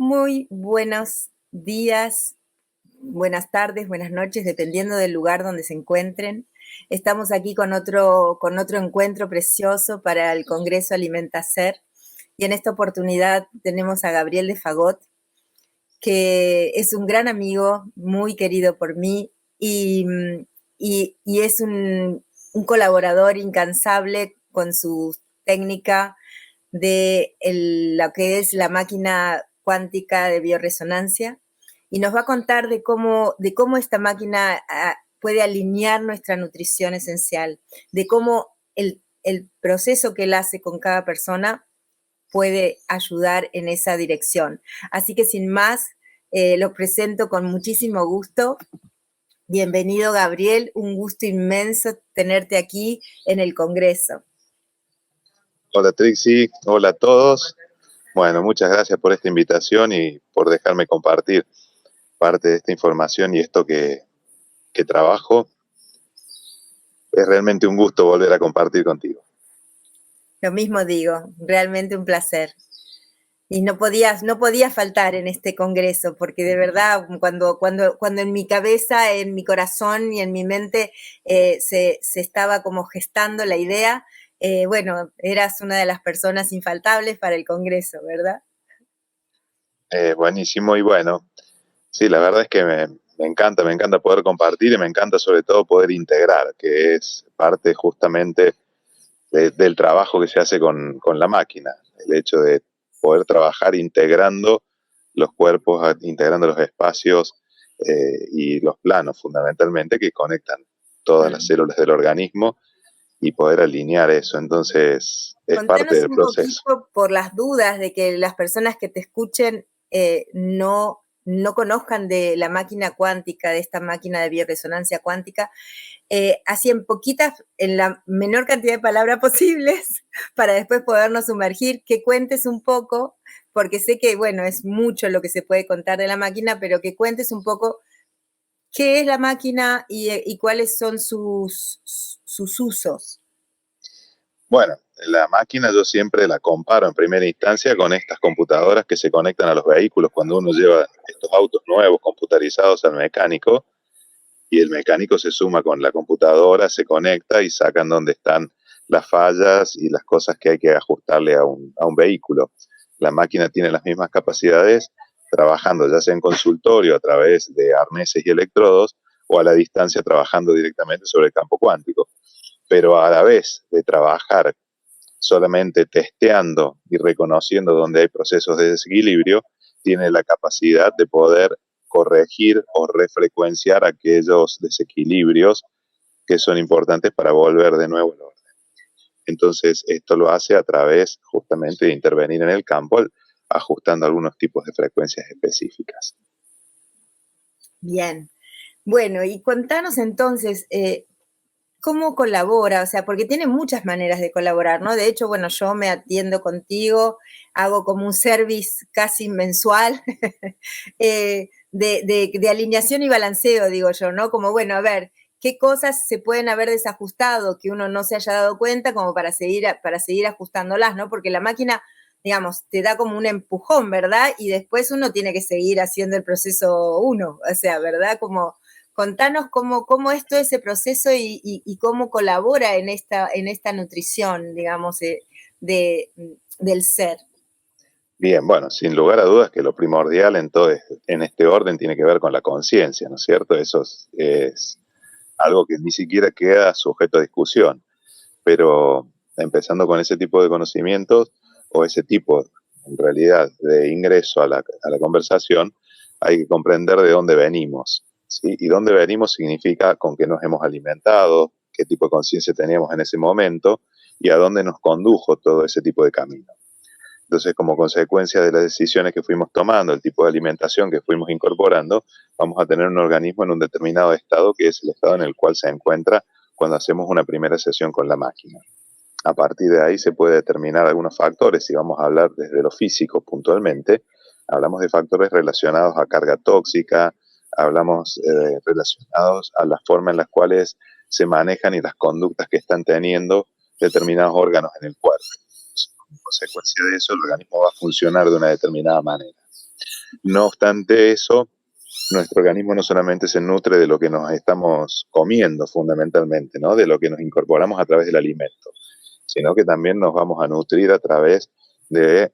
Muy buenos días, buenas tardes, buenas noches, dependiendo del lugar donde se encuentren. Estamos aquí con otro encuentro precioso para el Congreso Alimentacer y en esta oportunidad tenemos a Gabriel de Fagot, que es un gran amigo, muy querido por mí y, y es un colaborador incansable con su técnica de lo que es la máquina cuántica de bioresonancia y nos va a contar de cómo esta máquina puede alinear nuestra nutrición esencial, de cómo el proceso que él hace con cada persona puede ayudar en esa dirección. Así que sin más, lo presento con muchísimo gusto. Bienvenido, Gabriel, un gusto inmenso tenerte aquí en el Congreso. Hola Trixie, hola a todos. Bueno, muchas gracias por esta invitación y por dejarme compartir parte de esta información y esto que trabajo. Es realmente un gusto volver a compartir contigo. Lo mismo digo, realmente un placer. Y no podía faltar en este congreso, porque de verdad, cuando en mi cabeza, en mi corazón y en mi mente se estaba como gestando la idea, bueno, eras una de las personas infaltables para el congreso, ¿verdad? Buenísimo y bueno, sí, la verdad es que me encanta poder compartir y me encanta sobre todo poder integrar, que es parte justamente del trabajo que se hace con la máquina, el hecho de poder trabajar integrando los cuerpos, integrando los espacios y los planos fundamentalmente que conectan todas las células del organismo y poder alinear eso. Entonces, es parte Contanos del un proceso. poquito por las dudas de que las personas que te escuchen no conozcan de la máquina cuántica, de esta máquina de bioresonancia cuántica, así en la menor cantidad de palabras posibles, para después podernos sumergir, que cuentes un poco, porque sé que, bueno, es mucho lo que se puede contar de la máquina, pero que cuentes un poco qué es la máquina y cuáles son sus usos. Bueno, la máquina yo siempre la comparo en primera instancia con estas computadoras que se conectan a los vehículos cuando uno lleva estos autos nuevos computarizados al mecánico y el mecánico se suma con la computadora, se conecta y sacan dónde están las fallas y las cosas que hay que ajustarle a un vehículo. La máquina tiene las mismas capacidades trabajando ya sea en consultorio a través de arneses y electrodos o a la distancia trabajando directamente sobre el campo cuántico. Pero a la vez de trabajar solamente testeando y reconociendo dónde hay procesos de desequilibrio, tiene la capacidad de poder corregir o refrecuenciar aquellos desequilibrios que son importantes para volver de nuevo al orden. Entonces, esto lo hace a través justamente de intervenir en el campo, ajustando algunos tipos de frecuencias específicas. Bien. Bueno, y contanos entonces, ¿cómo colabora? O sea, porque tiene muchas maneras de colaborar, ¿no? De hecho, bueno, yo me atiendo contigo, hago como un service casi mensual de alineación y balanceo, digo yo, ¿no? Como, bueno, a ver, ¿qué cosas se pueden haber desajustado que uno no se haya dado cuenta como para seguir ajustándolas, ¿no? Porque la máquina, digamos, te da como un empujón, ¿verdad? Y después uno tiene que seguir haciendo el proceso uno, o sea, ¿verdad? Como contanos cómo es todo ese proceso y cómo colabora en esta nutrición, digamos, del ser. Bien, bueno, sin lugar a dudas que lo primordial en este orden tiene que ver con la conciencia, ¿no es cierto? Eso es algo que ni siquiera queda sujeto a discusión, pero empezando con ese tipo de conocimientos o ese tipo, en realidad, de ingreso a la conversación, hay que comprender de dónde venimos, ¿sí? Y dónde venimos significa con qué nos hemos alimentado, qué tipo de conciencia teníamos en ese momento y a dónde nos condujo todo ese tipo de camino. Entonces, como consecuencia de las decisiones que fuimos tomando, el tipo de alimentación que fuimos incorporando, vamos a tener un organismo en un determinado estado, que es el estado en el cual se encuentra cuando hacemos una primera sesión con la máquina. A partir de ahí se puede determinar algunos factores. Si vamos a hablar desde lo físico puntualmente, hablamos de factores relacionados a carga tóxica, hablamos relacionados a la forma en las cuales se manejan y las conductas que están teniendo determinados órganos en el cuerpo. En consecuencia de eso, el organismo va a funcionar de una determinada manera. No obstante eso, nuestro organismo no solamente se nutre de lo que nos estamos comiendo fundamentalmente, ¿no? De lo que nos incorporamos a través del alimento, sino que también nos vamos a nutrir a través de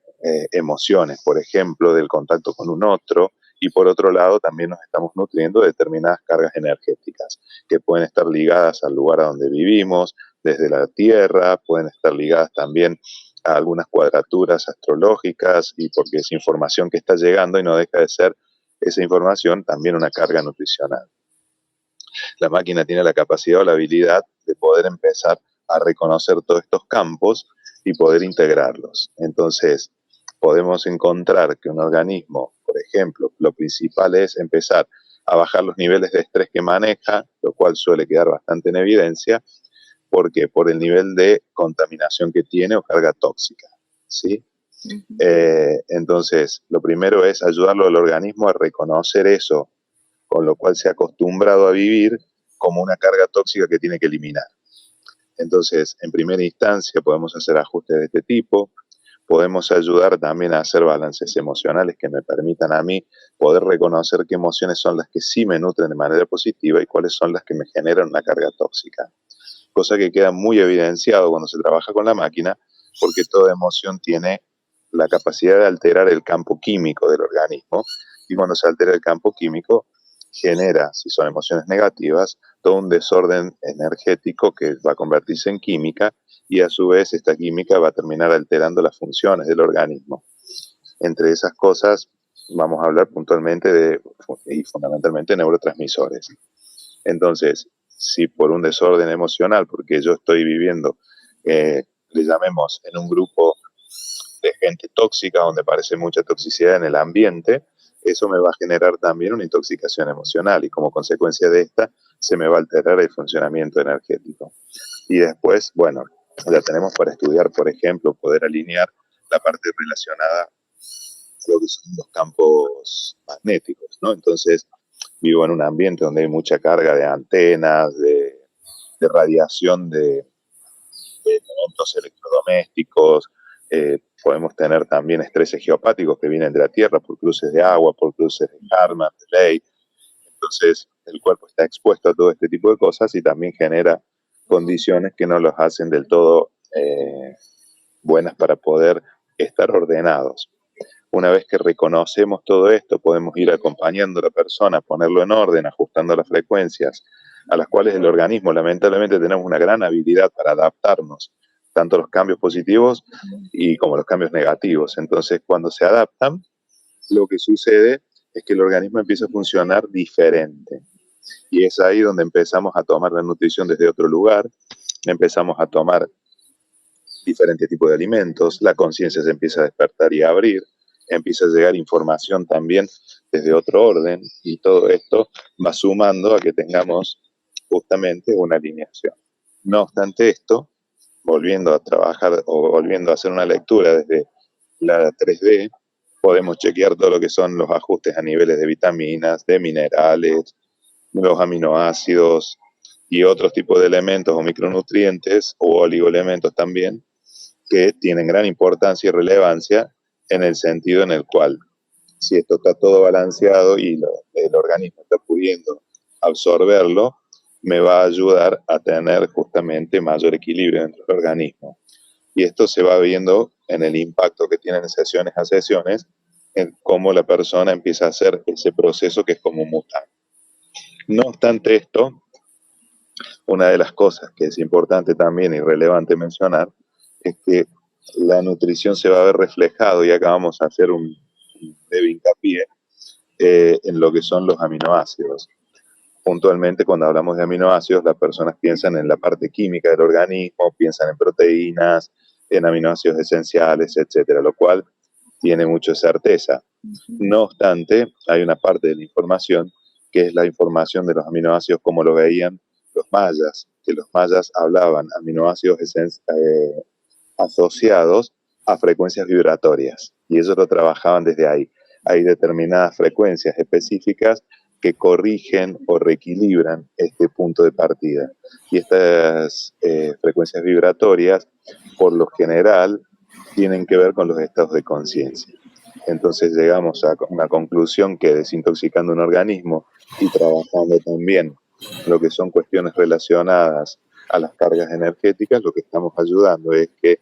emociones, por ejemplo, del contacto con un otro, y por otro lado también nos estamos nutriendo de determinadas cargas energéticas que pueden estar ligadas al lugar a donde vivimos, desde la Tierra, pueden estar ligadas también a algunas cuadraturas astrológicas, y porque es información que está llegando y no deja de ser esa información también una carga nutricional. La máquina tiene la capacidad o la habilidad de poder empezar a reconocer todos estos campos y poder integrarlos. Entonces, podemos encontrar que un organismo, por ejemplo, lo principal es empezar a bajar los niveles de estrés que maneja, lo cual suele quedar bastante en evidencia. ¿Por qué? Por el nivel de contaminación que tiene o carga tóxica, ¿sí? Entonces, lo primero es ayudarlo al organismo a reconocer eso, con lo cual se ha acostumbrado a vivir como una carga tóxica que tiene que eliminar. Entonces, en primera instancia, podemos hacer ajustes de este tipo, podemos ayudar también a hacer balances emocionales que me permitan a mí poder reconocer qué emociones son las que sí me nutren de manera positiva y cuáles son las que me generan una carga tóxica. Cosa que queda muy evidenciado cuando se trabaja con la máquina, porque toda emoción tiene la capacidad de alterar el campo químico del organismo, y cuando se altera el campo químico genera, si son emociones negativas, todo un desorden energético que va a convertirse en química, y a su vez esta química va a terminar alterando las funciones del organismo. Entre esas cosas vamos a hablar puntualmente de, y fundamentalmente, neurotransmisores. Entonces, si por un desorden emocional, porque yo estoy viviendo, le llamemos, en un grupo de gente tóxica, donde parece mucha toxicidad en el ambiente, eso me va a generar también una intoxicación emocional, y como consecuencia de esta se me va a alterar el funcionamiento energético. Y después, bueno, ya tenemos para estudiar, por ejemplo, poder alinear la parte relacionada a lo que son los campos magnéticos, ¿no? Entonces, vivo en un ambiente donde hay mucha carga de antenas, de radiación de elementos electrodomésticos. Podemos tener también estreses geopáticos que vienen de la Tierra por cruces de agua, por cruces de Karman, de ley. Entonces, el cuerpo está expuesto a todo este tipo de cosas y también genera condiciones que no los hacen del todo buenas para poder estar ordenados. Una vez que reconocemos todo esto, podemos ir acompañando a la persona, ponerlo en orden, ajustando las frecuencias a las cuales el organismo, lamentablemente, tenemos una gran habilidad para adaptarnos, tanto a los cambios positivos y como a los cambios negativos. Entonces, cuando se adaptan, lo que sucede es que el organismo empieza a funcionar diferente. Y es ahí donde empezamos a tomar la nutrición desde otro lugar, empezamos a tomar diferentes tipos de alimentos, la conciencia se empieza a despertar y a abrir, empieza a llegar información también desde otro orden, y todo esto va sumando a que tengamos justamente una alineación. No obstante esto, volviendo a trabajar o volviendo a hacer una lectura desde la 3D, podemos chequear todo lo que son los ajustes a niveles de vitaminas, de minerales, los aminoácidos y otros tipos de elementos o micronutrientes o oligoelementos también, que tienen gran importancia y relevancia en el sentido en el cual, si esto está todo balanceado y el organismo está pudiendo absorberlo, me va a ayudar a tener justamente mayor equilibrio dentro del organismo. Y esto se va viendo en el impacto que tienen sesiones a sesiones, en cómo la persona empieza a hacer ese proceso que es como mutar. No obstante esto, una de las cosas que es importante también y relevante mencionar es que la nutrición se va a ver reflejado, y acá vamos a hacer un breve hincapié en lo que son los aminoácidos. Puntualmente, cuando hablamos de aminoácidos, las personas piensan en la parte química del organismo, piensan en proteínas, en aminoácidos esenciales, etcétera, lo cual tiene mucha certeza. No obstante, hay una parte de la información que es la información de los aminoácidos como lo veían los mayas, que los mayas hablaban aminoácidos asociados a frecuencias vibratorias, y ellos lo trabajaban desde ahí. Hay determinadas frecuencias específicas que corrigen o reequilibran este punto de partida, y estas frecuencias vibratorias, por lo general, tienen que ver con los estados de conciencia. Entonces llegamos a una conclusión que desintoxicando un organismo y trabajando también lo que son cuestiones relacionadas a las cargas energéticas, lo que estamos ayudando es que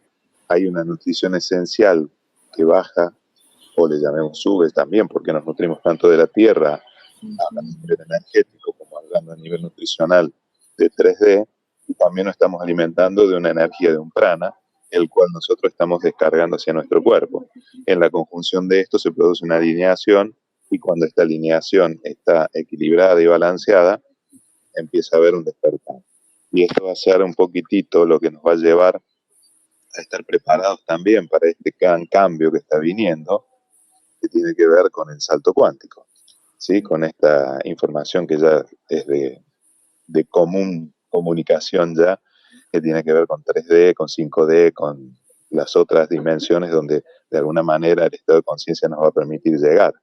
hay una nutrición esencial que baja, o le llamemos sube también, porque nos nutrimos tanto de la tierra, hablando a nivel energético como hablando a nivel nutricional de 3D, y también nos estamos alimentando de una energía de un prana, el cual nosotros estamos descargando hacia nuestro cuerpo. En la conjunción de esto se produce una alineación, y cuando esta alineación está equilibrada y balanceada, empieza a haber un despertar. Y esto va a ser un poquitito lo que nos va a llevar a estar preparados también para este gran cambio que está viniendo, que tiene que ver con el salto cuántico, ¿sí? Con esta información que ya es de común comunicación ya, que tiene que ver con 3D, con 5D, con las otras dimensiones donde de alguna manera el estado de conciencia nos va a permitir llegar.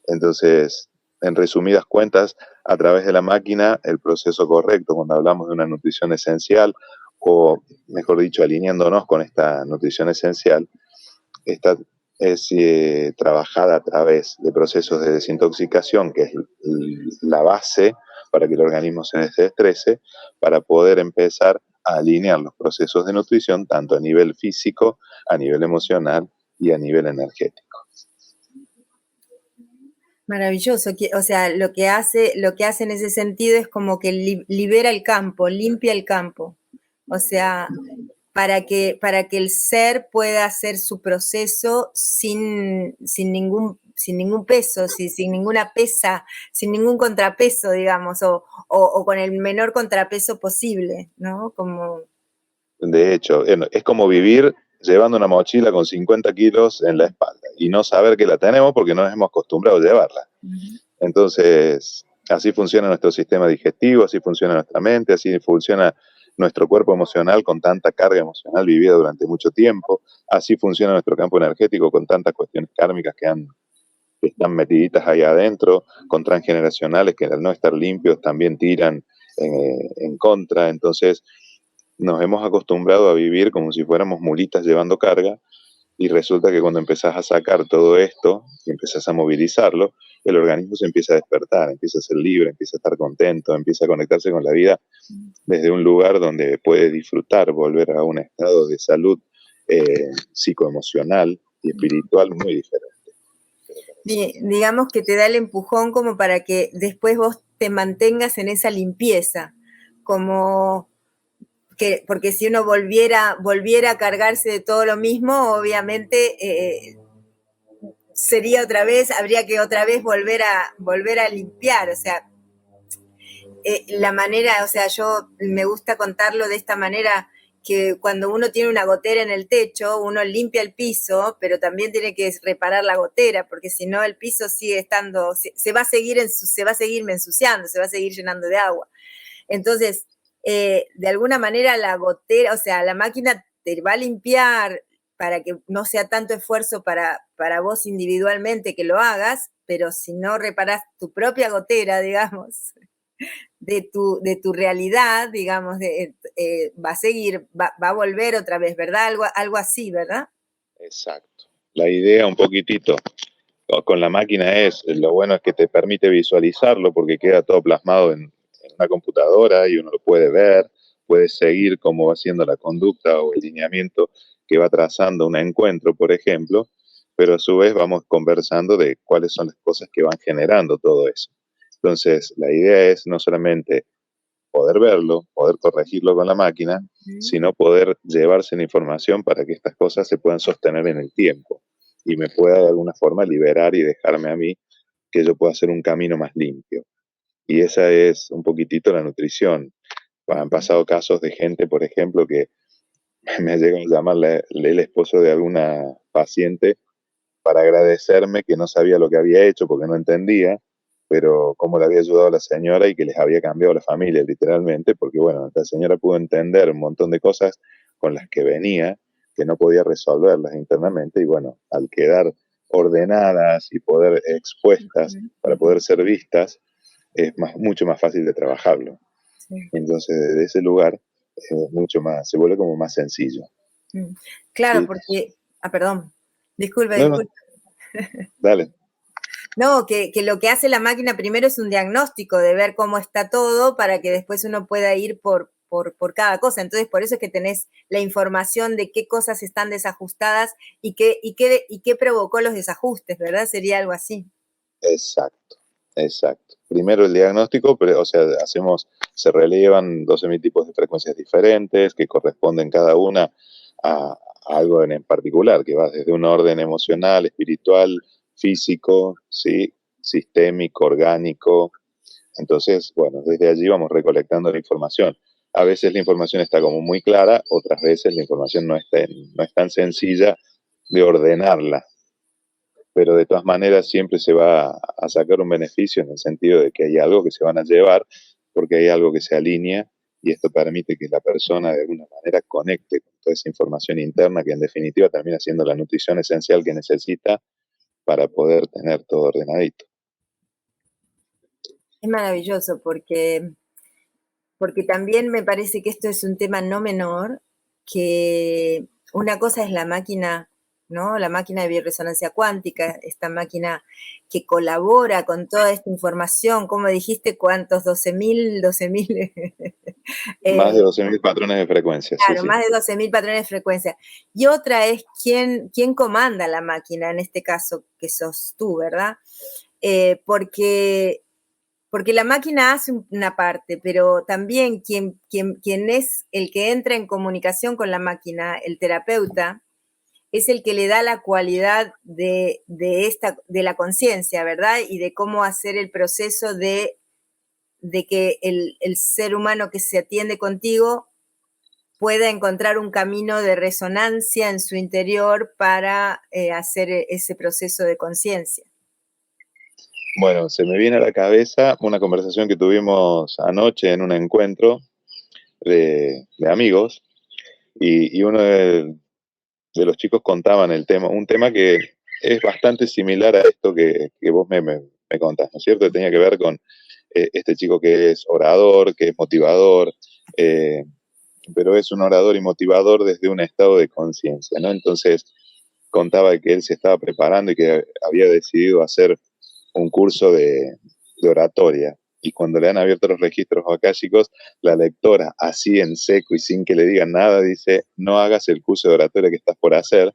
Entonces, en resumidas cuentas, a través de la máquina, el proceso correcto, cuando hablamos de una nutrición esencial, o mejor dicho, alineándonos con esta nutrición esencial, esta es trabajada a través de procesos de desintoxicación, que es la base para que el organismo se desestrese, para poder empezar a alinear los procesos de nutrición tanto a nivel físico, a nivel emocional y a nivel energético. Maravilloso, o sea, lo que hace en ese sentido es como que libera el campo, limpia el campo. O sea, para que el ser pueda hacer su proceso sin ningún peso, sin ninguna pesa, sin ningún contrapeso, digamos, o con el menor contrapeso posible, ¿no? Como... De hecho, es como vivir llevando una mochila con 50 kilos en la espalda y no saber que la tenemos porque no nos hemos acostumbrado a llevarla. Entonces, así funciona nuestro sistema digestivo, así funciona nuestra mente, así funciona nuestro cuerpo emocional con tanta carga emocional vivida durante mucho tiempo, así funciona nuestro campo energético con tantas cuestiones kármicas que están metiditas ahí adentro, con transgeneracionales que al no estar limpios también tiran en contra. Entonces, nos hemos acostumbrado a vivir como si fuéramos mulitas llevando carga, y resulta que cuando empezás a sacar todo esto y empezás a movilizarlo, el organismo se empieza a despertar, empieza a ser libre, empieza a estar contento, empieza a conectarse con la vida desde un lugar donde puede disfrutar, volver a un estado de salud psicoemocional y espiritual muy diferente. Digamos que te da el empujón como para que después vos te mantengas en esa limpieza, como que, porque si uno volviera a cargarse de todo lo mismo, obviamente sería otra vez, habría que otra vez volver a limpiar, o sea, la manera, o sea, yo me gusta contarlo de esta manera, que cuando uno tiene una gotera en el techo, uno limpia el piso, pero también tiene que reparar la gotera, porque si no el piso sigue estando, se va a seguir ensuciando, se va a seguir llenando de agua. Entonces, de alguna manera la gotera, o sea, la máquina te va a limpiar para que no sea tanto esfuerzo para vos individualmente que lo hagas, pero si no reparás tu propia gotera, digamos, de tu realidad, digamos, va a seguir, va a volver otra vez, ¿verdad? Algo así, ¿verdad? Exacto. La idea un poquitito con la máquina lo bueno es que te permite visualizarlo porque queda todo plasmado en una computadora y uno lo puede ver, puede seguir cómo va siendo la conducta o el lineamiento que va trazando un encuentro, por ejemplo, pero a su vez vamos conversando de cuáles son las cosas que van generando todo eso. Entonces, la idea es no solamente poder verlo, poder corregirlo con la máquina, sino poder llevarse la información para que estas cosas se puedan sostener en el tiempo y me pueda de alguna forma liberar y dejarme a mí que yo pueda hacer un camino más limpio. Y esa es un poquitito la nutrición. Han pasado casos de gente, por ejemplo, que me ha llegado a llamarle el esposo de alguna paciente para agradecerme que no sabía lo que había hecho porque no entendía, pero cómo le había ayudado a la señora y que les había cambiado la familia, literalmente, porque bueno, la señora pudo entender un montón de cosas con las que venía, que no podía resolverlas internamente, y bueno, al quedar ordenadas y poder expuestas para poder ser vistas, es mucho más fácil de trabajarlo. Sí. Entonces, desde ese lugar, mucho más, se vuelve como más sencillo. Claro, sí. Porque, perdón, disculpe. No. Dale. No, que lo que hace la máquina primero es un diagnóstico de ver cómo está todo para que después uno pueda ir por cada cosa. Entonces, por eso es que tenés la información de qué cosas están desajustadas y qué provocó los desajustes, ¿verdad? Sería algo así. Exacto, exacto. Primero el diagnóstico, pero, o sea, se relevan 12.000 tipos de frecuencias diferentes que corresponden cada una a algo en particular, que va desde un orden emocional, espiritual, físico, ¿sí? Sistémico, orgánico. Entonces, bueno, desde allí vamos recolectando la información. A veces la información está como muy clara, otras veces la información no es tan sencilla de ordenarla, pero de todas maneras siempre se va a sacar un beneficio en el sentido de que hay algo que se van a llevar, porque hay algo que se alinea y esto permite que la persona de alguna manera conecte con toda esa información interna que en definitiva termina siendo la nutrición esencial que necesita para poder tener todo ordenadito. Es maravilloso porque también me parece que esto es un tema no menor, que una cosa es la máquina, ¿no? La máquina de bioresonancia cuántica, esta máquina que colabora con toda esta información, como dijiste, ¿cuántos? 12.000. Más de 12.000 patrones de frecuencia, sí, Claro, sí. más de 12.000 patrones de frecuencia. Y otra es quién comanda la máquina, en este caso, que sos tú, ¿verdad? Porque la máquina hace una parte, pero también quien es el que entra en comunicación con la máquina, el terapeuta, es el que le da la cualidad de la conciencia, ¿verdad? Y de cómo hacer el proceso de que el ser humano que se atiende contigo pueda encontrar un camino de resonancia en su interior para hacer ese proceso de conciencia. Bueno, se me viene a la cabeza una conversación que tuvimos anoche en un encuentro de amigos y uno de los chicos contaban el tema, un tema que es bastante similar a esto que vos me contás, ¿no es cierto? Que tenía que ver con este chico que es orador, que es motivador, eh, pero es un orador y motivador desde un estado de conciencia, ¿no? Entonces contaba que él se estaba preparando y que había decidido hacer un curso de oratoria. Y cuando le han abierto los registros akáshicos, la lectora, así en seco y sin que le digan nada, dice, no hagas el curso de oratoria que estás por hacer,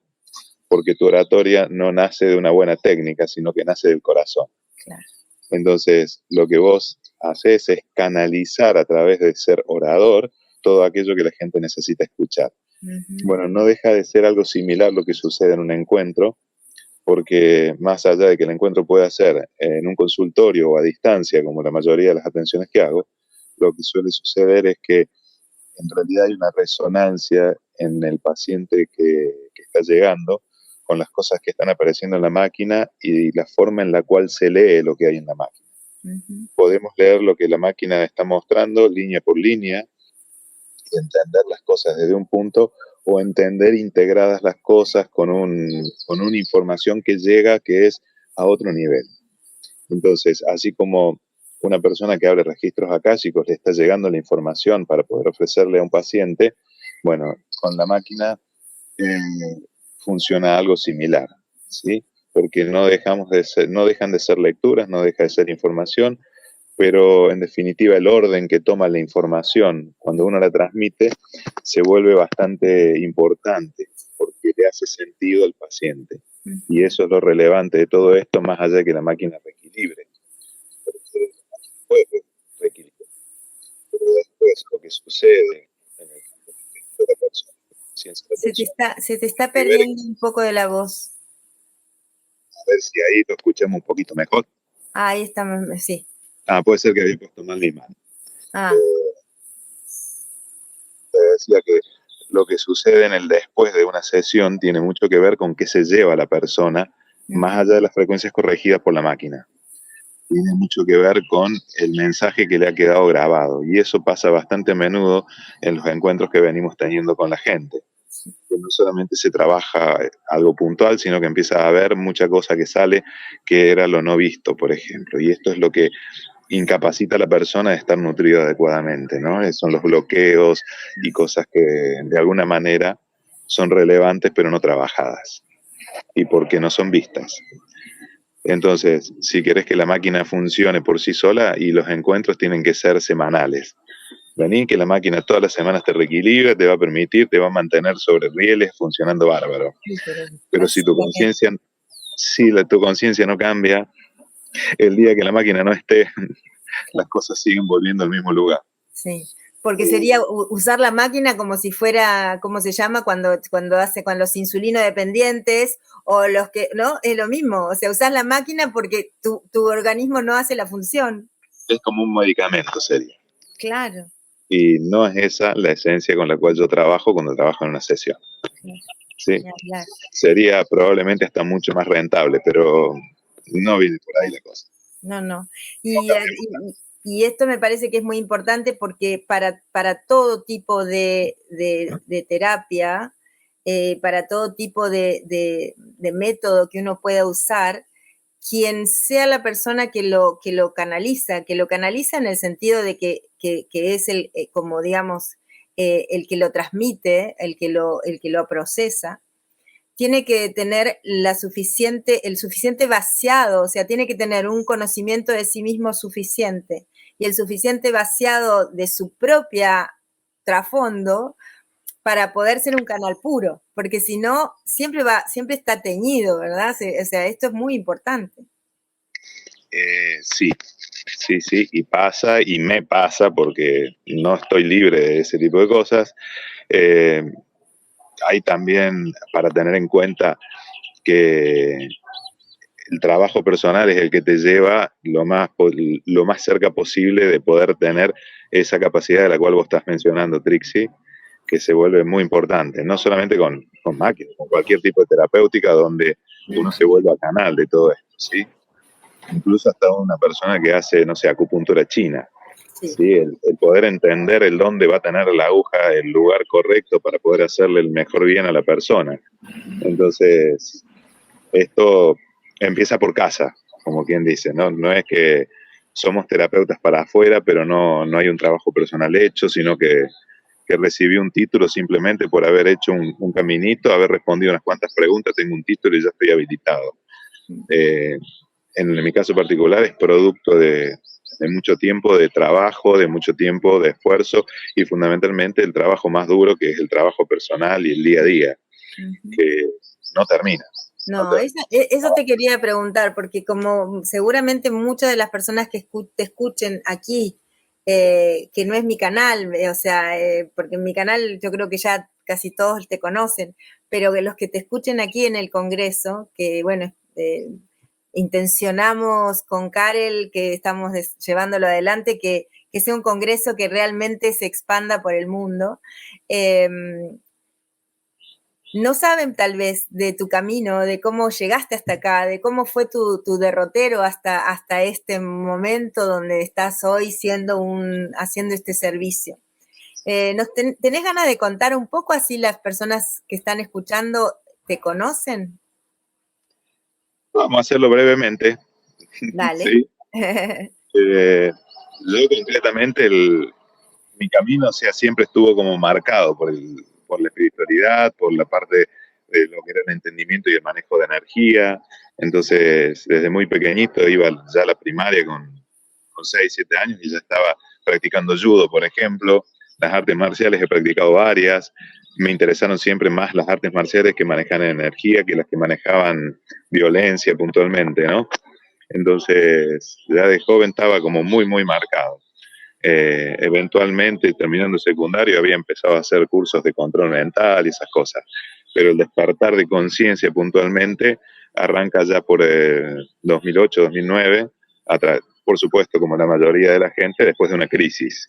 porque tu oratoria no nace de una buena técnica, sino que nace del corazón. Claro. Entonces, lo que vos haces es canalizar a través de ser orador todo aquello que la gente necesita escuchar. Bueno, no deja de ser algo similar lo que sucede en un encuentro, porque más allá de que el encuentro pueda ser en un consultorio o a distancia, como la mayoría de las atenciones que hago, lo que suele suceder es que en realidad hay una resonancia en el paciente que está llegando con las cosas que están apareciendo en la máquina y la forma en la cual se lee lo que hay en la máquina. Podemos leer lo que la máquina está mostrando línea por línea y entender las cosas desde un punto o entender integradas las cosas con una información que llega que es a otro nivel. Entonces, así como una persona que abre registros akáshicos le está llegando la información para poder ofrecerle a un paciente, bueno, con la máquina funciona algo similar, ¿sí? Porque no dejan de ser lecturas, no deja de ser información, pero en definitiva el orden que toma la información cuando uno la transmite se vuelve bastante importante porque le hace sentido al paciente. Y eso es lo relevante de todo esto, más allá de que la máquina reequilibre. Reequilibrar. Pero después lo que sucede en el de la persona, Se te está perdiendo un poco de la voz. A ver si ahí lo escuchamos un poquito mejor. Ah, ahí está, sí. Puede ser que había puesto mal mi mano. Ah. Te decía que lo que sucede en el después de una sesión tiene mucho que ver con qué se lleva la persona, más allá de las frecuencias corregidas por la máquina. Tiene mucho que ver con el mensaje que le ha quedado grabado. Y eso pasa bastante a menudo en los encuentros que venimos teniendo con la gente. Que no solamente se trabaja algo puntual, sino que empieza a haber mucha cosa que sale que era lo no visto, por ejemplo. Y esto es lo que incapacita a la persona de estar nutrido adecuadamente, ¿no? Son los bloqueos y cosas que de alguna manera son relevantes pero no trabajadas. y porque no son vistas. Entonces, si querés que la máquina funcione por sí sola, y los encuentros tienen que ser semanales. Vení, que la máquina todas las semanas te reequilibra, te va a permitir, te va a mantener sobre rieles funcionando bárbaro. Sí, pero Pero si así tu conciencia, tu conciencia no cambia, el día que la máquina no esté, las cosas siguen volviendo al mismo lugar. sí, porque sería usar la máquina como si fuera, ¿cómo se llama? Cuando hace con los insulino dependientes o los que, ¿no? Es lo mismo, o sea, usar la máquina porque tu organismo no hace la función. Es como un medicamento, sería. Claro. Y no es esa la esencia con la cual yo trabajo cuando trabajo en una sesión. ¿Sí? Sería probablemente hasta mucho más rentable, pero no viene por ahí la cosa. No, no. Y esto me parece que es muy importante porque para todo tipo de terapia, para todo tipo de método que uno pueda usar, quien sea la persona que lo canaliza en el sentido de que es el, como digamos, el que lo transmite, el que lo procesa, tiene que tener el suficiente vaciado, o sea, tiene que tener un conocimiento de sí mismo suficiente y el suficiente vaciado de su propia trasfondo para poder ser un canal puro, porque si no, siempre está teñido, ¿verdad? O sea, esto es muy importante. Sí, y pasa, y me pasa, porque no estoy libre de ese tipo de cosas. Hay también para tener en cuenta que el trabajo personal es el que te lleva lo más cerca posible de poder tener esa capacidad de la cual vos estás mencionando, Trixie, que se vuelve muy importante, no solamente con máquinas, con cualquier tipo de terapéutica donde uno se vuelva canal de todo esto, ¿sí? Incluso hasta una persona que hace, no sé, acupuntura china, ¿sí? El poder entender el dónde va a tener la aguja, el lugar correcto para poder hacerle el mejor bien a la persona. Entonces, esto empieza por casa, como quien dice, ¿no? No es que somos terapeutas para afuera, pero no hay un trabajo personal hecho, sino que recibí un título simplemente por haber hecho un caminito, haber respondido unas cuantas preguntas, tengo un título y ya estoy habilitado. En mi caso particular es producto de mucho tiempo de trabajo, de mucho tiempo de esfuerzo y fundamentalmente el trabajo más duro, que es el trabajo personal y el día a día, que no termina. No, eso te quería preguntar, porque como seguramente muchas de las personas que te escuchen aquí, que no es mi canal, o sea, porque en mi canal yo creo que ya casi todos te conocen, pero que los que te escuchen aquí en el Congreso, que bueno, intencionamos con Karel, que estamos llevándolo adelante, que sea un Congreso que realmente se expanda por el mundo. No saben tal vez de tu camino, de cómo llegaste hasta acá, de cómo fue tu derrotero hasta este momento donde estás hoy haciendo este servicio. ¿Tenés ganas de contar un poco, así las personas que están escuchando te conocen? Vamos a hacerlo brevemente. Dale. ¿Sí? Yo concretamente, mi camino, o sea, siempre estuvo como marcado por la espiritualidad, por la parte de lo que era el entendimiento y el manejo de energía. Entonces, desde muy pequeñito iba ya a la primaria con 6, 7 años y ya estaba practicando judo, por ejemplo. Las artes marciales he practicado varias. Me interesaron siempre más las artes marciales que manejan energía que las que manejaban violencia puntualmente, ¿no? Entonces, ya de joven estaba como muy, muy marcado. Eventualmente, terminando secundario, había empezado a hacer cursos de control mental y esas cosas. Pero el despertar de conciencia puntualmente arranca ya por 2008, 2009, por supuesto, como la mayoría de la gente, después de una crisis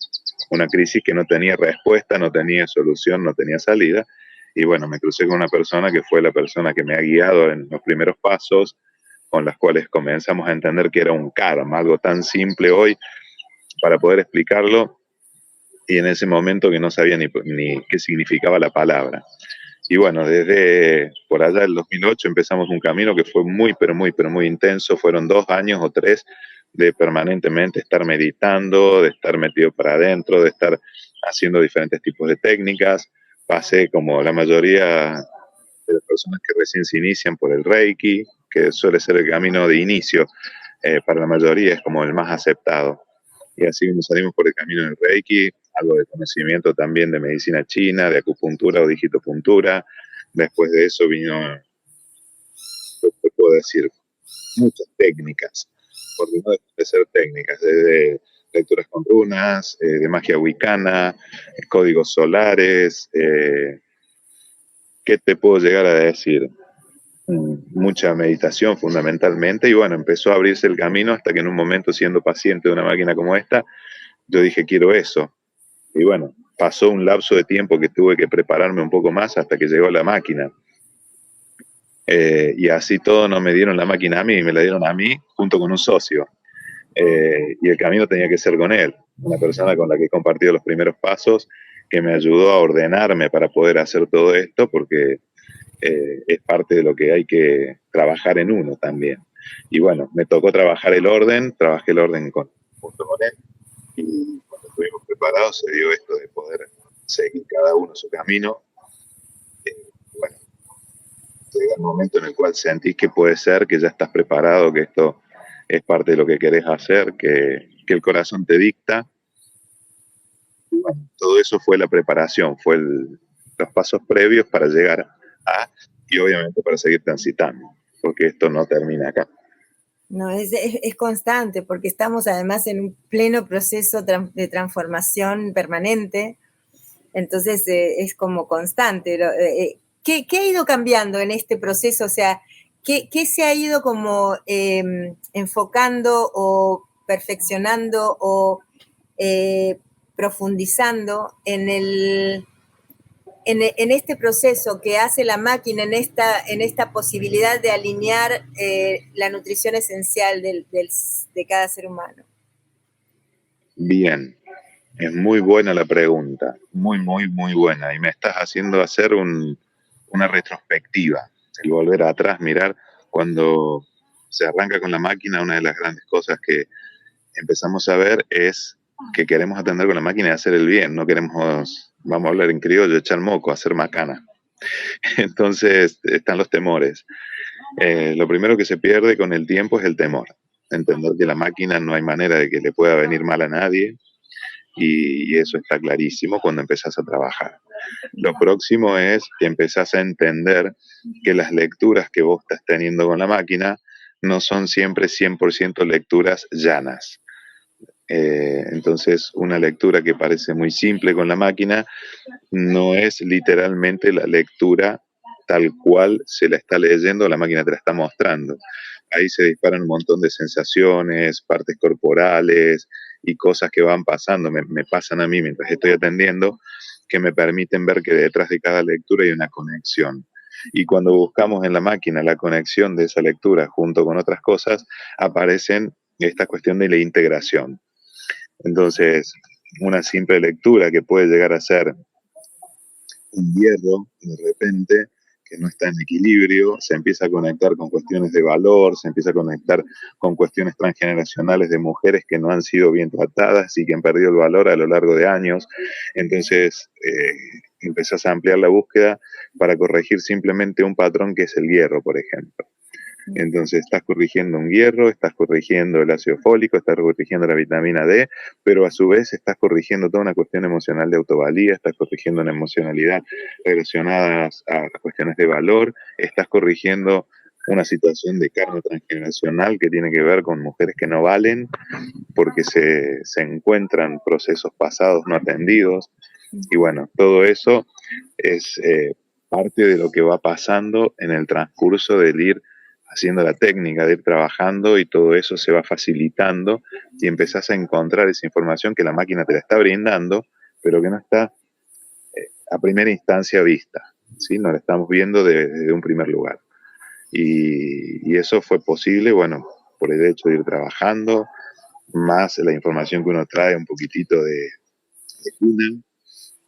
que no tenía respuesta, no tenía solución, no tenía salida. Y bueno, me crucé con una persona que fue la persona que me ha guiado en los primeros pasos, con las cuales comenzamos a entender que era un karma, algo tan simple hoy para poder explicarlo, y en ese momento que no sabía ni qué significaba la palabra. Y bueno, desde por allá del 2008 empezamos un camino que fue muy, pero muy intenso. Fueron 2 años o 3 de permanentemente estar meditando, de estar metido para adentro, de estar haciendo diferentes tipos de técnicas. Pasé, como la mayoría de las personas que recién se inician por el Reiki, que suele ser el camino de inicio, para la mayoría es como el más aceptado. Y así como salimos por el camino del Reiki, algo de conocimiento también de medicina china, de acupuntura o digitopuntura. Después de eso vino, ¿qué puedo decir? Muchas técnicas, porque no dejan de ser técnicas, desde lecturas con runas, de magia wicana, códigos solares, ¿qué te puedo llegar a decir? Mucha meditación fundamentalmente, y bueno, empezó a abrirse el camino hasta que en un momento, siendo paciente de una máquina como esta, yo dije, quiero eso. Y bueno, pasó un lapso de tiempo que tuve que prepararme un poco más hasta que llegó la máquina. Y así todo no me dieron la máquina a mí, me la dieron a mí junto con un socio. Y el camino tenía que ser con él, una persona con la que he compartido los primeros pasos, que me ayudó a ordenarme para poder hacer todo esto, porque es parte de lo que hay que trabajar en uno también. Y bueno, me tocó trabajar el orden, trabajé el orden junto con él, y cuando estuvimos preparados se dio esto de poder seguir cada uno su camino. Bueno, llega el momento en el cual sentís que puede ser, que ya estás preparado, que esto es parte de lo que querés hacer, que el corazón te dicta. Y bueno, todo eso fue la preparación, fue los pasos previos para llegar a, y obviamente para seguir transitando, porque esto no termina acá. No, es constante, porque estamos además en un pleno proceso de transformación permanente, entonces es como constante. ¿Qué ha ido cambiando en este proceso? O sea, ¿qué se ha ido como enfocando o perfeccionando o profundizando en este proceso que hace la máquina, en esta posibilidad de alinear la nutrición esencial de cada ser humano? Bien, es muy buena la pregunta, muy buena, y me estás haciendo hacer una retrospectiva, el volver atrás, mirar cuando se arranca con la máquina. Una de las grandes cosas que empezamos a ver es que queremos atender con la máquina y hacer el bien, no queremos, vamos a hablar en criollo, echar moco, hacer macana. Entonces están los temores. Lo primero que se pierde con el tiempo es el temor, entender que la máquina no hay manera de que le pueda venir mal a nadie, y eso está clarísimo cuando empezás a trabajar. Lo próximo es que empezás a entender que las lecturas que vos estás teniendo con la máquina no son siempre 100% lecturas llanas. Entonces, una lectura que parece muy simple con la máquina no es literalmente la lectura tal cual se la está leyendo, la máquina te la está mostrando. Ahí se disparan un montón de sensaciones, partes corporales y cosas que van pasando, me pasan a mí mientras estoy atendiendo, que me permiten ver que detrás de cada lectura hay una conexión. Y cuando buscamos en la máquina la conexión de esa lectura junto con otras cosas, aparecen esta cuestión de la integración. Entonces, una simple lectura que puede llegar a ser un hierro, de repente, que no está en equilibrio, se empieza a conectar con cuestiones de valor, se empieza a conectar con cuestiones transgeneracionales de mujeres que no han sido bien tratadas y que han perdido el valor a lo largo de años. Entonces, empezás a ampliar la búsqueda para corregir simplemente un patrón que es el hierro, por ejemplo. Entonces estás corrigiendo un hierro, estás corrigiendo el ácido fólico, estás corrigiendo la vitamina D, pero a su vez estás corrigiendo toda una cuestión emocional de autovalía, estás corrigiendo una emocionalidad relacionada a cuestiones de valor, estás corrigiendo una situación de karma transgeneracional que tiene que ver con mujeres que no valen porque se encuentran procesos pasados no atendidos. Y bueno, todo eso es parte de lo que va pasando en el transcurso del ir haciendo la técnica, de ir trabajando, y todo eso se va facilitando y empezás a encontrar esa información que la máquina te la está brindando, pero que no está a primera instancia vista, ¿sí? No la estamos viendo desde un primer lugar. Y eso fue posible, bueno, por el hecho de ir trabajando, más la información que uno trae un poquitito de cuna,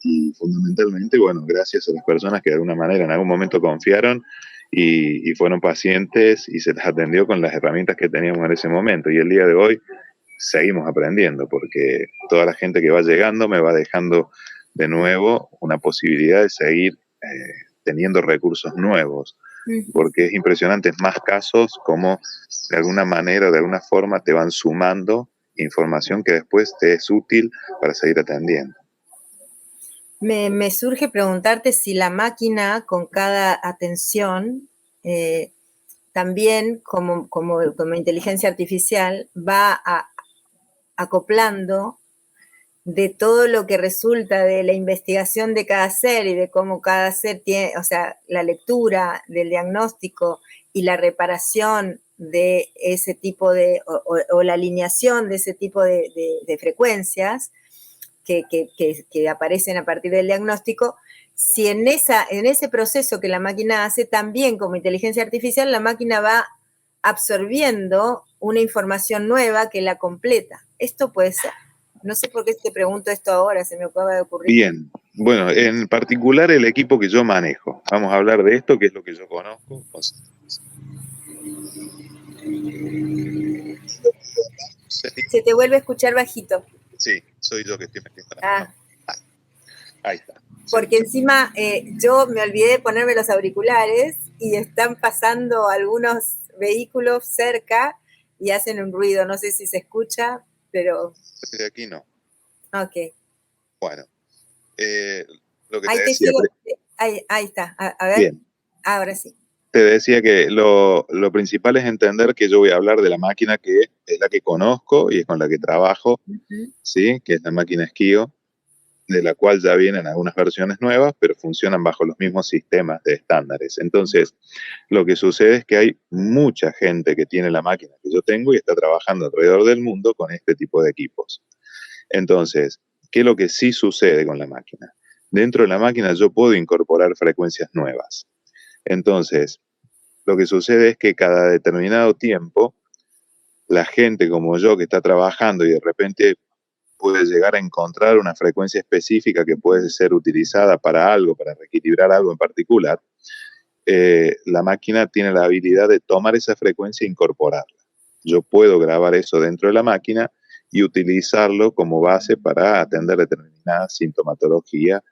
y fundamentalmente, bueno, gracias a las personas que de alguna manera en algún momento confiaron y fueron pacientes y se les atendió con las herramientas que teníamos en ese momento. Y el día de hoy seguimos aprendiendo, porque toda la gente que va llegando me va dejando de nuevo una posibilidad de seguir teniendo recursos nuevos, porque es impresionante más casos como de alguna manera, de alguna forma te van sumando información que después te es útil para seguir atendiendo. Me surge preguntarte si la máquina con cada atención, también como inteligencia artificial, va acoplando de todo lo que resulta de la investigación de cada ser y de cómo cada ser tiene, o sea, la lectura del diagnóstico y la reparación de ese tipo de, o la alineación de ese tipo de frecuencias que aparecen a partir del diagnóstico, si en ese proceso que la máquina hace, también como inteligencia artificial, la máquina va absorbiendo una información nueva que la completa. Esto puede ser. No sé por qué te pregunto esto ahora, se me acaba de ocurrir. Bien, bueno, en particular el equipo que yo manejo. Vamos a hablar de esto, que es lo que yo conozco. Se te vuelve a escuchar bajito. Sí, soy yo que estoy metiendo la mano. Ahí está. Porque encima yo me olvidé de ponerme los auriculares y están pasando algunos vehículos cerca y hacen un ruido. No sé si se escucha, pero... Desde aquí no. Ok. Bueno, lo que ahí te te decía. sigo. Ahí está. A ver. Bien. Ahora sí. Te decía que lo principal es entender que yo voy a hablar de la máquina que es la que conozco y es con la que trabajo, ¿sí? Que es la máquina Esquio, de la cual ya vienen algunas versiones nuevas, pero funcionan bajo los mismos sistemas de estándares. Entonces, lo que sucede es que hay mucha gente que tiene la máquina que yo tengo y está trabajando alrededor del mundo con este tipo de equipos. Entonces, ¿qué es lo que sí sucede con la máquina? Dentro de la máquina yo puedo incorporar frecuencias nuevas. Entonces, lo que sucede es que cada determinado tiempo, la gente como yo que está trabajando y de repente puede llegar a encontrar una frecuencia específica que puede ser utilizada para algo, para reequilibrar algo en particular, la máquina tiene la habilidad de tomar esa frecuencia e incorporarla. Yo puedo grabar eso dentro de la máquina y utilizarlo como base para atender determinada sintomatología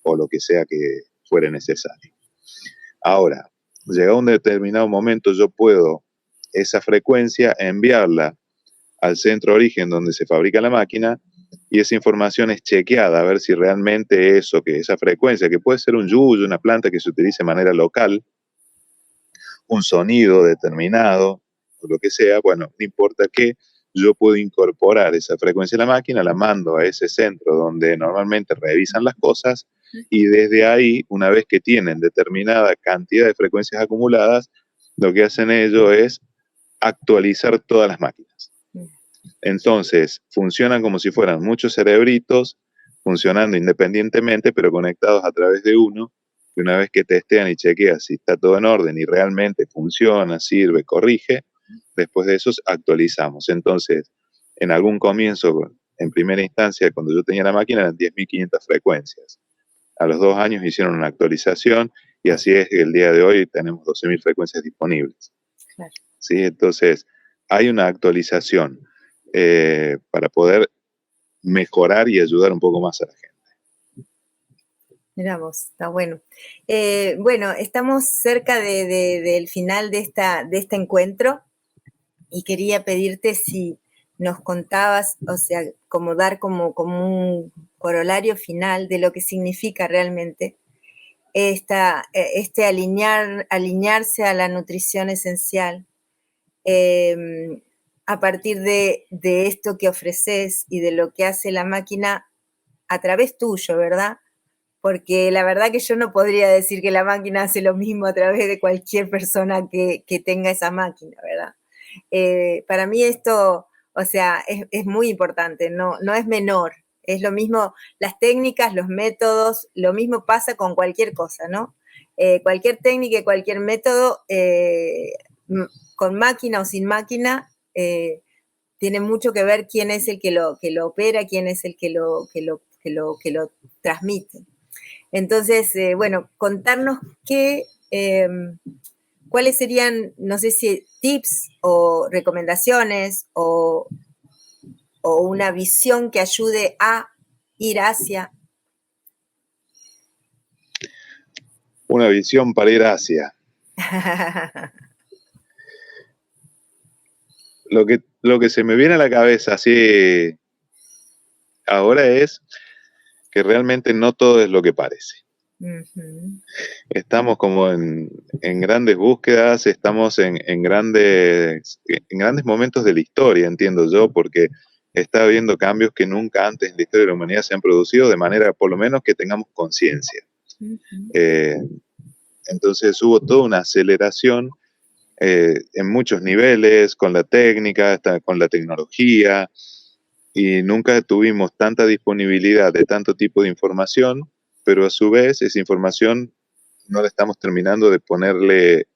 o lo que sea que fuere necesario. Ahora, llegado a un determinado momento, yo puedo esa frecuencia enviarla al centro de origen donde se fabrica la máquina y esa información es chequeada a ver si realmente eso, que esa frecuencia, que puede ser un yuyo, una planta que se utilice de manera local, un sonido determinado, o lo que sea, bueno, no importa qué, yo puedo incorporar esa frecuencia en la máquina, la mando a ese centro donde normalmente revisan las cosas y desde ahí, una vez que tienen determinada cantidad de frecuencias acumuladas, lo que hacen ellos es actualizar todas las máquinas. Entonces, funcionan como si fueran muchos cerebritos funcionando independientemente, pero conectados a través de uno, que una vez que testean y chequean si está todo en orden y realmente funciona, sirve, corrige, después de eso actualizamos. Entonces, en algún comienzo, en primera instancia, cuando yo tenía la máquina, eran 10.500 frecuencias. A los 2 años hicieron una actualización y así es que el día de hoy tenemos 12.000 frecuencias disponibles. Claro. ¿Sí? Entonces, hay una actualización para poder mejorar y ayudar un poco más a la gente. Mirá vos, está bueno. Bueno, estamos cerca del final de este encuentro y quería pedirte si nos contabas, o sea, como dar como un corolario final de lo que significa realmente este alinearse a la nutrición esencial, a partir de esto que ofreces y de lo que hace la máquina a través tuyo, ¿verdad? Porque la verdad que yo no podría decir que la máquina hace lo mismo a través de cualquier persona que tenga esa máquina, ¿verdad? Para mí esto, o sea, es muy importante, no es menor. Es lo mismo, las técnicas, los métodos, lo mismo pasa con cualquier cosa, ¿no? Cualquier técnica y cualquier método, con máquina o sin máquina, tiene mucho que ver quién es el que lo opera, quién es el que lo transmite. Entonces, bueno, contarnos cuáles serían, no sé si tips o recomendaciones o una visión que ayude a ir hacia. una visión para ir hacia. Lo que se me viene a la cabeza así ahora es que realmente no todo es lo que parece. Estamos como en grandes búsquedas, estamos en grandes momentos de la historia, entiendo yo, porque está habiendo cambios que nunca antes en la historia de la humanidad se han producido, de manera por lo menos que tengamos conciencia. Entonces hubo toda una aceleración en muchos niveles, con la técnica, hasta con la tecnología, y nunca tuvimos tanta disponibilidad de tanto tipo de información, pero a su vez esa información no la estamos terminando de ponerle,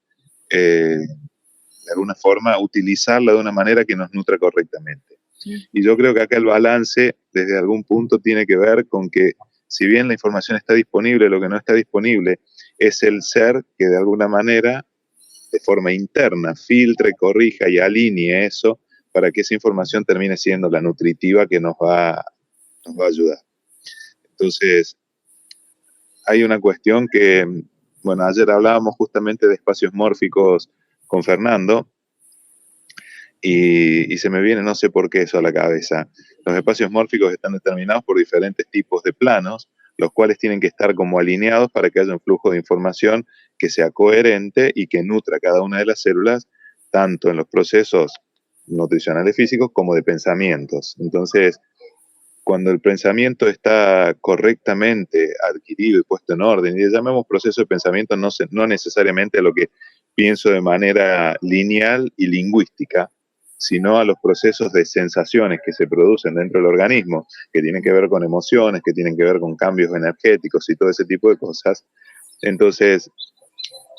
de alguna forma, utilizarla de una manera que nos nutra correctamente. Y yo creo que acá el balance, desde algún punto, tiene que ver con que, si bien la información está disponible, lo que no está disponible es el ser que de alguna manera, de forma interna, filtre, corrija y alinee eso para que esa información termine siendo la nutritiva que nos va a ayudar. Entonces, hay una cuestión que, bueno, ayer hablábamos justamente de espacios mórficos con Fernando y se me viene, no sé por qué eso a la cabeza. Los espacios mórficos están determinados por diferentes tipos de planos, los cuales tienen que estar como alineados para que haya un flujo de información que sea coherente y que nutra cada una de las células, tanto en los procesos nutricionales físicos como de pensamientos. Entonces, cuando el pensamiento está correctamente adquirido y puesto en orden, y le llamamos proceso de pensamiento no necesariamente a lo que pienso de manera lineal y lingüística, sino a los procesos de sensaciones que se producen dentro del organismo, que tienen que ver con emociones, que tienen que ver con cambios energéticos y todo ese tipo de cosas. Entonces,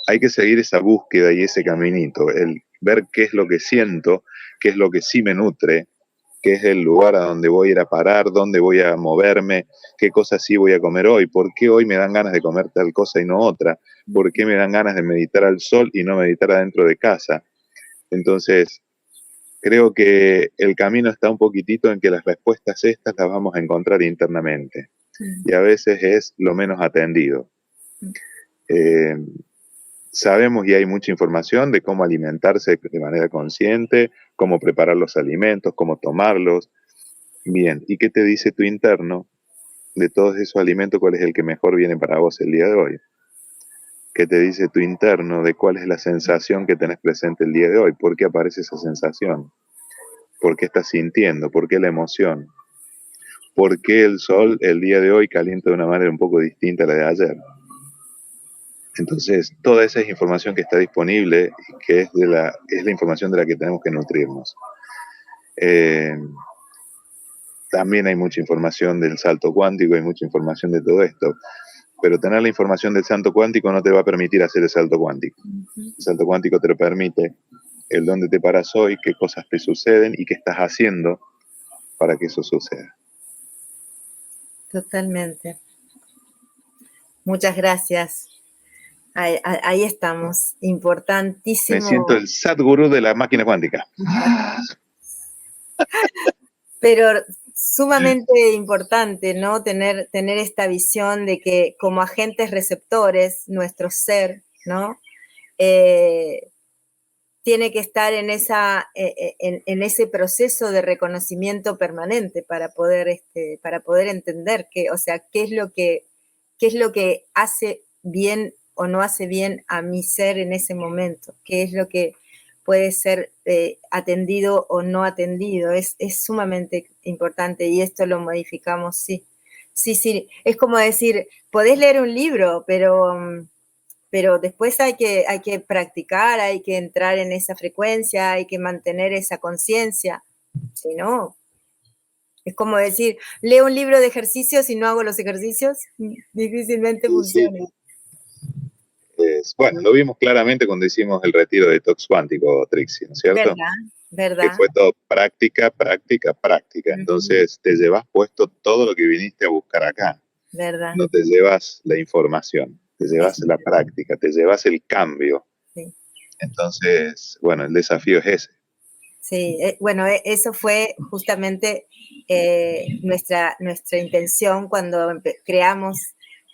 hay que seguir esa búsqueda y ese caminito, el ver qué es lo que siento, qué es lo que sí me nutre, qué es el lugar a donde voy a ir a parar, dónde voy a moverme, qué cosas sí voy a comer hoy, por qué hoy me dan ganas de comer tal cosa y no otra, por qué me dan ganas de meditar al sol y no meditar adentro de casa. Entonces, creo que el camino está un poquitito en que las respuestas estas las vamos a encontrar internamente. Y a veces es lo menos atendido. Sabemos y hay mucha información de cómo alimentarse de manera consciente, cómo preparar los alimentos, cómo tomarlos. Bien, ¿y qué te dice tu interno de todos esos alimentos? ¿Cuál es el que mejor viene para vos el día de hoy? ¿Qué te dice tu interno de cuál es la sensación que tenés presente el día de hoy? ¿Por qué aparece esa sensación? ¿Por qué estás sintiendo? ¿Por qué la emoción? ¿Por qué el sol el día de hoy calienta de una manera un poco distinta a la de ayer? Entonces, toda esa es información que está disponible y que es la información de la que tenemos que nutrirnos. También hay mucha información del salto cuántico, hay mucha información de todo esto, pero tener la información del salto cuántico no te va a permitir hacer el salto cuántico. El salto cuántico te lo permite el dónde te paras hoy, qué cosas te suceden y qué estás haciendo para que eso suceda. Totalmente. Muchas gracias. Ahí estamos, importantísimo. Me siento el Sadhguru de la máquina cuántica. Pero sumamente importante, ¿no? Tener esta visión de que como agentes receptores, nuestro ser, ¿no? Tiene que estar en ese proceso de reconocimiento permanente para poder entender qué es lo que hace bien o no hace bien a mi ser en ese momento, qué es lo que puede ser atendido o no atendido, es sumamente importante y esto lo modificamos, sí. Sí, es como decir, podés leer un libro, pero después hay que practicar, hay que entrar en esa frecuencia, hay que mantener esa conciencia, si no, es como decir, leo un libro de ejercicios y no hago los ejercicios, difícilmente funciona. Sí. Bueno, lo vimos claramente cuando hicimos el retiro de detox cuántico, Trixie, ¿no es cierto? ¿Verdad? Que fue todo práctica. Entonces te llevas puesto todo lo que viniste a buscar acá. ¿Verdad? No te llevas la información, te llevas la práctica, te llevas el cambio. Sí. Entonces, bueno, el desafío es ese. Sí, bueno, eso fue justamente nuestra intención cuando creamos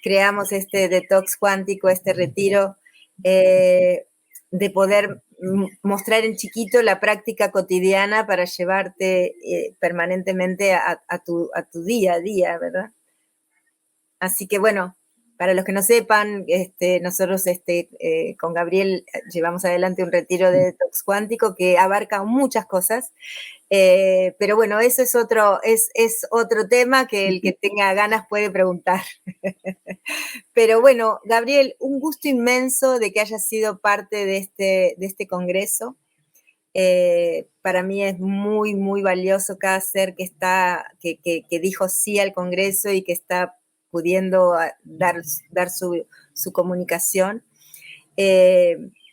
creamos este detox cuántico, este retiro, de poder mostrar en chiquito la práctica cotidiana para llevarte permanentemente a tu día a día, ¿verdad? Así que bueno, para los que no sepan, nosotros con Gabriel llevamos adelante un retiro de detox cuántico que abarca muchas cosas, pero bueno, eso es otro tema que el que tenga ganas puede preguntar. Pero bueno, Gabriel, un gusto inmenso de que hayas sido parte de este congreso. Para mí es muy, muy valioso cada ser que dijo sí al congreso y que está pudiendo dar su comunicación.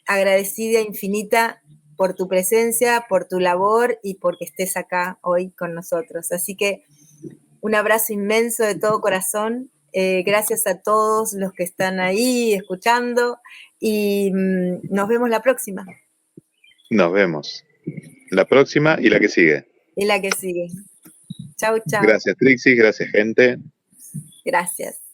Agradecida infinita por tu presencia, por tu labor y porque estés acá hoy con nosotros. Así que un abrazo inmenso de todo corazón. Gracias a todos los que están ahí escuchando y nos vemos la próxima. Nos vemos. La próxima y la que sigue. Y la que sigue. Chau, chau. Gracias, Trixie. Gracias, gente. Gracias.